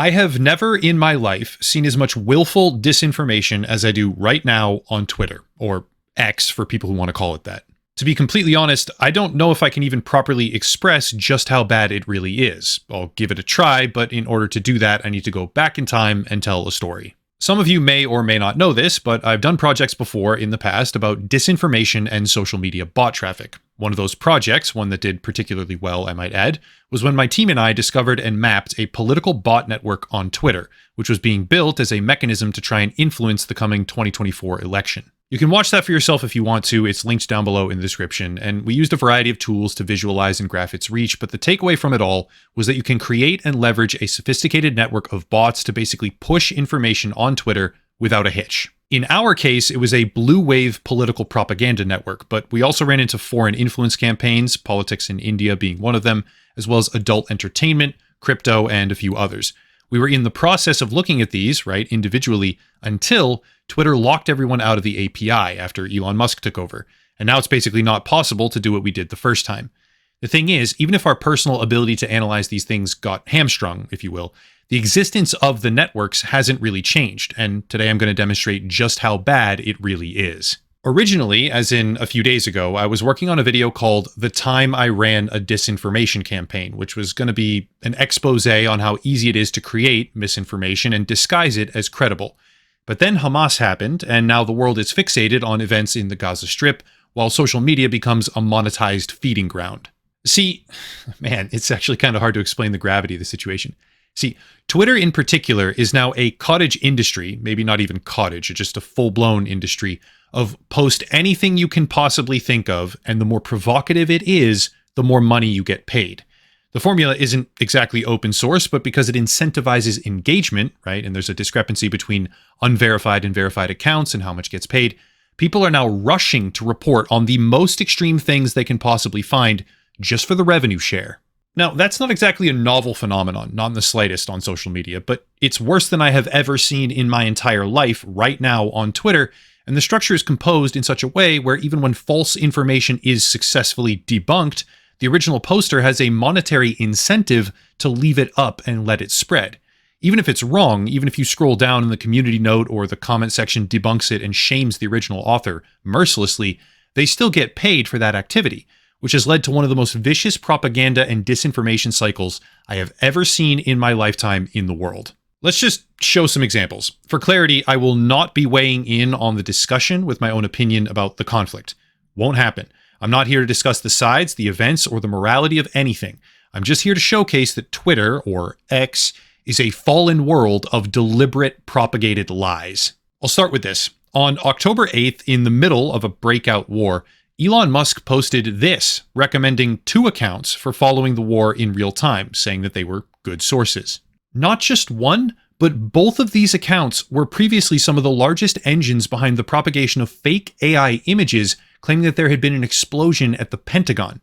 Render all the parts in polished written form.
I have never in my life seen as much willful disinformation as I do right now on Twitter, or X for people who want to call it that. To be completely honest, I don't know if I can even properly express just how bad it really is. I'll give it a try, but in order to do that, I need to go back in time and tell a story. Some of you may or may not know this, but I've done projects before in the past about disinformation and social media bot traffic. One of those projects, one that did particularly well, I might add, was when my team and I discovered and mapped a political bot network on Twitter, which was being built as a mechanism to try and influence the coming 2024 election. You can watch that for yourself if you want to. It's linked down below in the description, and we used a variety of tools to visualize and graph its reach, but the takeaway from it all was that you can create and leverage a sophisticated network of bots to basically push information on Twitter without a hitch. In our case, it was a blue wave political propaganda network, but we also ran into foreign influence campaigns, politics in India being one of them, as well as adult entertainment, crypto, and a few others. We were in the process of looking at these, right, individually, until Twitter locked everyone out of the API after Elon Musk took over. And now it's basically not possible to do what we did the first time. The thing is, even if our personal ability to analyze these things got hamstrung, if you will, the existence of the networks hasn't really changed. And today I'm going to demonstrate just how bad it really is. Originally, as in a few days ago, I was working on a video called The Time I Ran a Disinformation Campaign, which was going to be an expose on how easy it is to create misinformation and disguise it as credible. But then Hamas happened, and now the world is fixated on events in the Gaza Strip, while social media becomes a monetized feeding ground. See, man, it's actually kind of hard to explain the gravity of the situation. See, Twitter in particular is now a cottage industry, maybe not even cottage, just a full-blown industry, of post anything you can possibly think of, and the more provocative it is, the more money you get paid. The formula isn't exactly open source, but because it incentivizes engagement, right, and there's a discrepancy between unverified and verified accounts and how much gets paid, people are now rushing to report on the most extreme things they can possibly find just for the revenue share. Now, that's not exactly a novel phenomenon, not in the slightest on social media, but it's worse than I have ever seen in my entire life right now on Twitter, and the structure is composed in such a way where even when false information is successfully debunked, the original poster has a monetary incentive to leave it up and let it spread. Even if it's wrong, even if you scroll down in the community note or the comment section debunks it and shames the original author mercilessly, they still get paid for that activity, which has led to one of the most vicious propaganda and disinformation cycles I have ever seen in my lifetime in the world. Let's just show some examples. For clarity, I will not be weighing in on the discussion with my own opinion about the conflict. Won't happen. I'm not here to discuss the sides, the events, or the morality of anything. I'm just here to showcase that Twitter, or X, is a fallen world of deliberate propagated lies. I'll start with this. On October 8th, in the middle of a breakout war, Elon Musk posted this, recommending 2 accounts for following the war in real time, saying that they were good sources. Not just one, but both of these accounts were previously some of the largest engines behind the propagation of fake AI images, claiming that there had been an explosion at the Pentagon.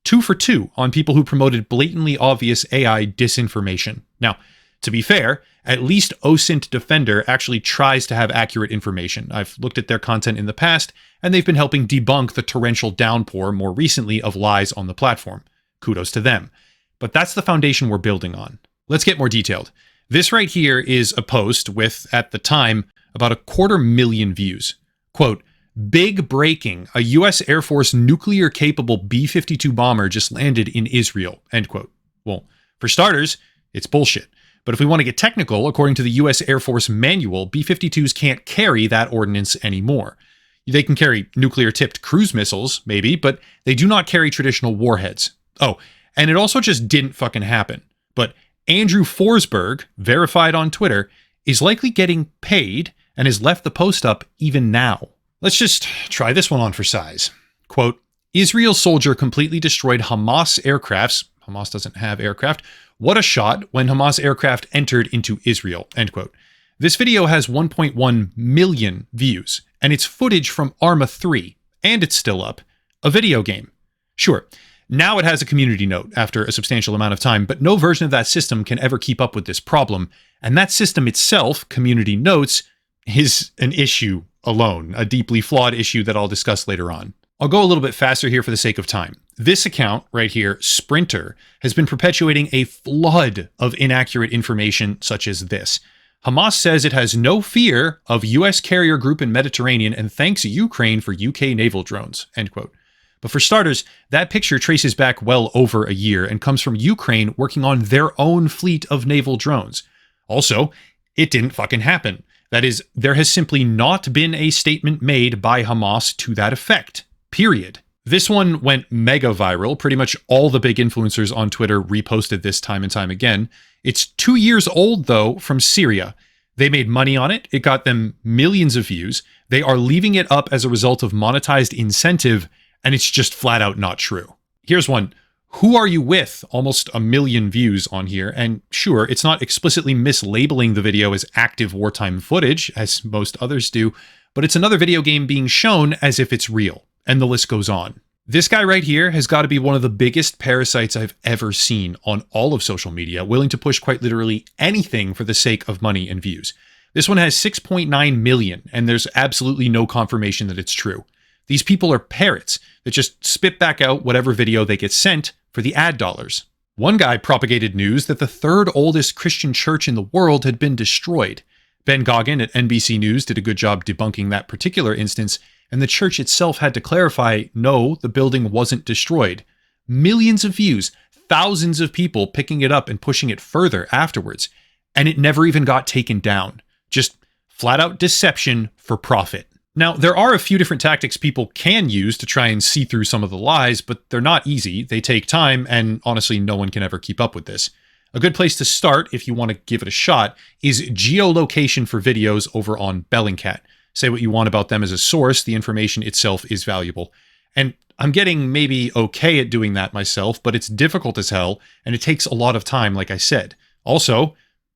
2 for 2 on people who promoted blatantly obvious AI disinformation. Now, to be fair, at least OSINT Defender actually tries to have accurate information. I've looked at their content in the past, and they've been helping debunk the torrential downpour more recently of lies on the platform. Kudos to them. But that's the foundation we're building on. Let's get more detailed. This right here is a post with, at the time, about 250,000 views. Quote, "Big breaking, a US Air Force nuclear-capable B-52 bomber just landed in Israel," end quote. Well, for starters, it's bullshit. But if we want to get technical, according to the US Air Force manual, B-52s can't carry that ordnance anymore. They can carry nuclear-tipped cruise missiles, maybe, but they do not carry traditional warheads. Oh, and it also just didn't fucking happen. But Andrew Forsberg, verified on Twitter, is likely getting paid and has left the post up even now. Let's just try this one on for size. Quote, "Israel soldier completely destroyed Hamas aircrafts." Hamas doesn't have aircraft. "What a shot when Hamas aircraft entered into Israel," end quote. This video has 1.1 million views, and it's footage from Arma 3, and it's still up. A video game. Sure, now it has a community note after a substantial amount of time, but no version of that system can ever keep up with this problem, and that system itself, community notes, is an issue alone, a deeply flawed issue that I'll discuss later on. I'll go a little bit faster here for the sake of time. This account right here, Sprinter, has been perpetuating a flood of inaccurate information such as this. Hamas says it has no fear of U.S. carrier group in Mediterranean and thanks Ukraine for UK naval drones, end quote. But for starters, that picture traces back well over a year and comes from Ukraine working on their own fleet of naval drones. Also, it didn't fucking happen. That is, there has simply not been a statement made by Hamas to that effect. Period. This one went mega viral. Pretty much all the big influencers on Twitter reposted this time and time again. It's 2 years old, though, from Syria. They made money on it. It got them millions of views. They are leaving it up as a result of monetized incentive, and it's just flat out not true. Here's one. Who are you with? Almost 1 million views on here. And sure, it's not explicitly mislabeling the video as active wartime footage, as most others do, but it's another video game being shown as if it's real. And the list goes on. This guy right here has got to be one of the biggest parasites I've ever seen on all of social media, willing to push quite literally anything for the sake of money and views. This one has 6.9 million, and there's absolutely no confirmation that it's true. These people are parrots that just spit back out whatever video they get sent for the ad dollars. One guy propagated news that the third oldest Christian church in the world had been destroyed. Ben Goggin at NBC News did a good job debunking that particular instance, and the church itself had to clarify, no, the building wasn't destroyed. Millions of views, thousands of people picking it up and pushing it further afterwards, and it never even got taken down. Just flat out deception for profit. Now, there are a few different tactics people can use to try and see through some of the lies, but they're not easy. They take time, and honestly, no one can ever keep up with this. A good place to start, if you want to give it a shot, is geolocation for videos over on Bellingcat. Say what you want about them as a source, the information itself is valuable. And I'm getting maybe okay at doing that myself, but it's difficult as hell, and it takes a lot of time, like I said. Also,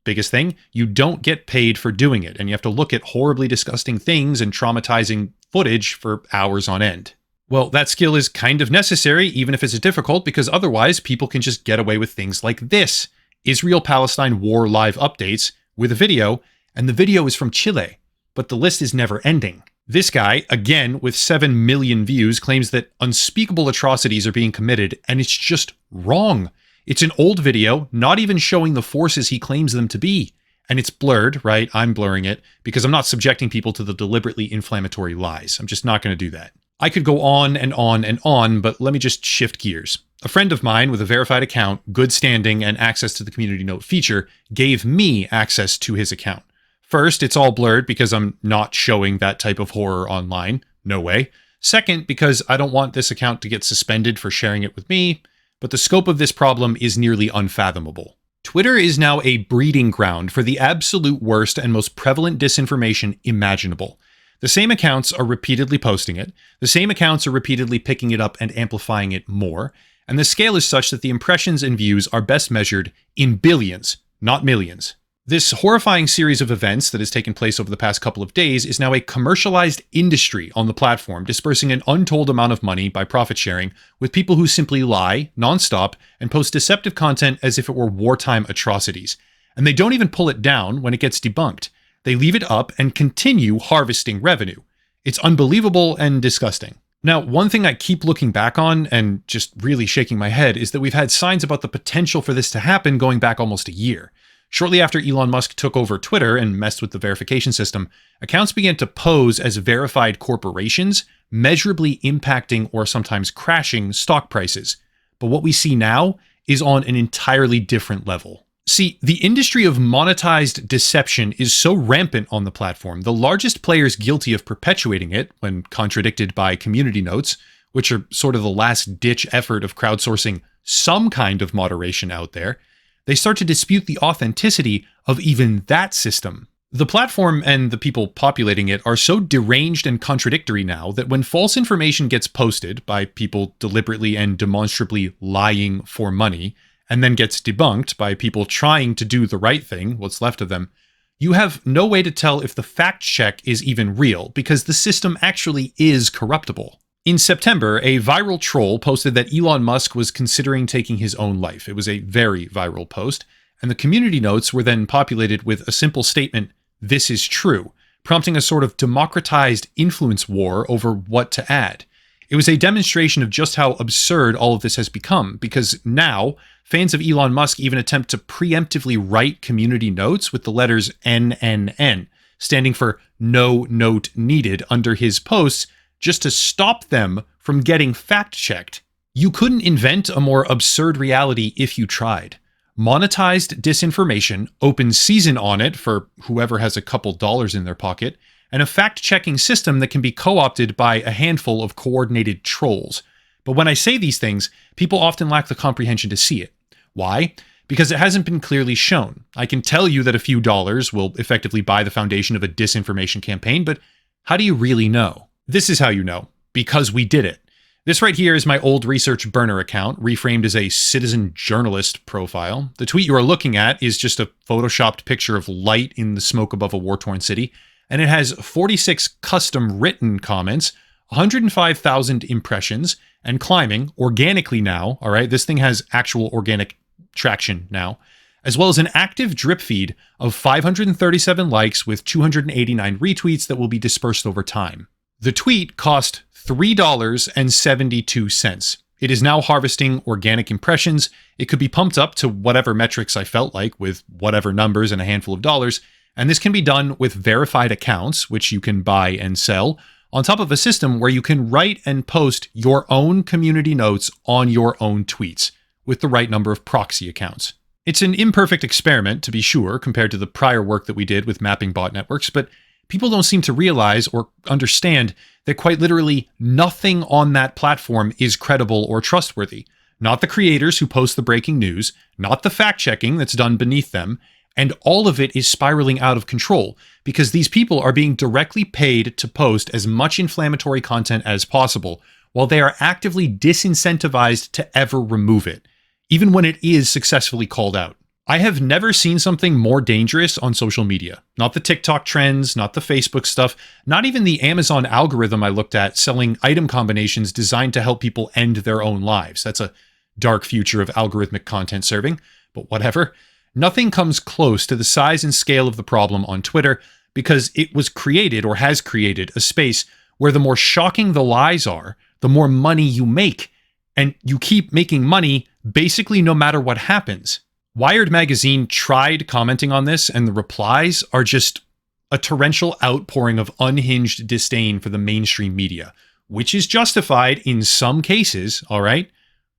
biggest thing, you don't get paid for doing it, and you have to look at horribly disgusting things and traumatizing footage for hours on end. Well, that skill is kind of necessary, even if it's difficult, because otherwise people can just get away with things like this. Israel-Palestine war live updates with a video, and the video is from Chile. But the list is never ending. This guy, again with 7 million views, claims that unspeakable atrocities are being committed, and it's just wrong. It's an old video, not even showing the forces he claims them to be. And it's blurred, right? I'm blurring it, because I'm not subjecting people to the deliberately inflammatory lies. I'm just not going to do that. I could go on and on and on, but let me just shift gears. A friend of mine with a verified account, good standing, and access to the community note feature gave me access to his account. First, it's all blurred because I'm not showing that type of horror online. No way. Second, because I don't want this account to get suspended for sharing it with me, but the scope of this problem is nearly unfathomable. Twitter is now a breeding ground for the absolute worst and most prevalent disinformation imaginable. The same accounts are repeatedly posting it, the same accounts are repeatedly picking it up and amplifying it more, and the scale is such that the impressions and views are best measured in billions, not millions. This horrifying series of events that has taken place over the past couple of days is now a commercialized industry on the platform, dispersing an untold amount of money by profit sharing with people who simply lie nonstop and post deceptive content as if it were wartime atrocities. And they don't even pull it down when it gets debunked. They leave it up and continue harvesting revenue. It's unbelievable and disgusting. Now, one thing I keep looking back on and just really shaking my head is that we've had signs about the potential for this to happen going back almost a year. Shortly after Elon Musk took over Twitter and messed with the verification system, accounts began to pose as verified corporations, measurably impacting or sometimes crashing stock prices. But what we see now is on an entirely different level. See, the industry of monetized deception is so rampant on the platform, the largest players guilty of perpetuating it, when contradicted by community notes, which are sort of the last-ditch effort of crowdsourcing some kind of moderation out there, they start to dispute the authenticity of even that system. The platform and the people populating it are so deranged and contradictory now that when false information gets posted by people deliberately and demonstrably lying for money, and then gets debunked by people trying to do the right thing, what's left of them, you have no way to tell if the fact check is even real, because the system actually is corruptible. In September, a viral troll posted that Elon Musk was considering taking his own life. It was a very viral post, and the community notes were then populated with a simple statement, "This is true," prompting a sort of democratized influence war over what to add. It was a demonstration of just how absurd all of this has become, because now fans of Elon Musk even attempt to preemptively write community notes with the letters NNN, standing for no note needed, under his posts, just to stop them from getting fact-checked. You couldn't invent a more absurd reality if you tried. Monetized disinformation, open season on it for whoever has a couple dollars in their pocket, and a fact-checking system that can be co-opted by a handful of coordinated trolls. But when I say these things, people often lack the comprehension to see it. Why? Because it hasn't been clearly shown. I can tell you that a few dollars will effectively buy the foundation of a disinformation campaign, but how do you really know? This is how you know. Because we did it. This right here is my old research burner account, reframed as a citizen journalist profile. The tweet you are looking at is just a photoshopped picture of light in the smoke above a war-torn city, and it has 46 custom written comments, 105,000 impressions, and climbing organically now, all right? This thing has actual organic traction now, as well as an active drip feed of 537 likes with 289 retweets that will be dispersed over time. The tweet cost $3.72. It is now harvesting organic impressions. It could be pumped up to whatever metrics I felt like with whatever numbers and a handful of dollars. And this can be done with verified accounts, which you can buy and sell, on top of a system where you can write and post your own community notes on your own tweets with the right number of proxy accounts. It's an imperfect experiment, to be sure, compared to the prior work that we did with mapping bot networks, but people don't seem to realize or understand that quite literally nothing on that platform is credible or trustworthy. Not the creators who post the breaking news, not the fact-checking that's done beneath them, and all of it is spiraling out of control because these people are being directly paid to post as much inflammatory content as possible, while they are actively disincentivized to ever remove it, even when it is successfully called out. I have never seen something more dangerous on social media. Not the TikTok trends, not the Facebook stuff, not even the Amazon algorithm I looked at selling item combinations designed to help people end their own lives. That's a dark future of algorithmic content serving, but whatever. Nothing comes close to the size and scale of the problem on Twitter because it was created or has created a space where the more shocking the lies are, the more money you make. And you keep making money basically no matter what happens. Wired magazine tried commenting on this, and the replies are just a torrential outpouring of unhinged disdain for the mainstream media, which is justified in some cases, all right?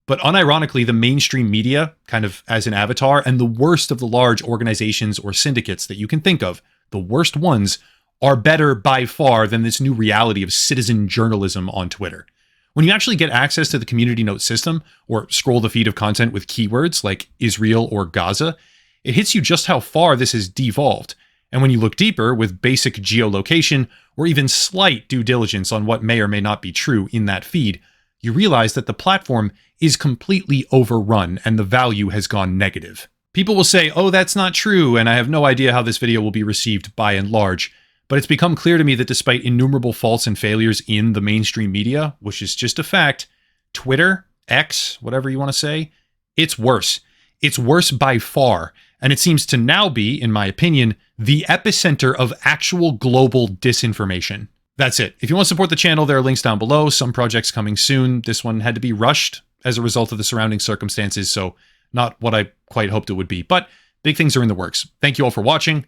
But unironically, the mainstream media, kind of as an avatar, and the worst of the large organizations or syndicates that you can think of, the worst ones, are better by far than this new reality of citizen journalism on Twitter. When you actually get access to the community note system or scroll the feed of content with keywords like Israel or Gaza, it hits you just how far this has devolved. And when you look deeper with basic geolocation or even slight due diligence on what may or may not be true in that feed, you realize that the platform is completely overrun and the value has gone negative. People will say, oh, that's not true, and I have no idea how this video will be received by and large. But it's become clear to me that despite innumerable faults and failures in the mainstream media, which is just a fact, Twitter, X, whatever you want to say, it's worse. It's worse by far. And it seems to now be, in my opinion, the epicenter of actual global disinformation. That's it. If you want to support the channel, there are links down below. Some projects coming soon. This one had to be rushed as a result of the surrounding circumstances, so not what I quite hoped it would be. But big things are in the works. Thank you all for watching.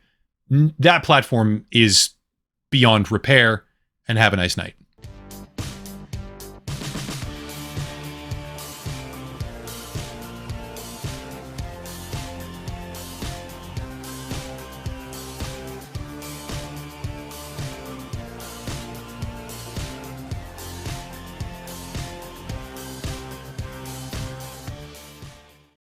That platform is beyond repair, and have a nice night.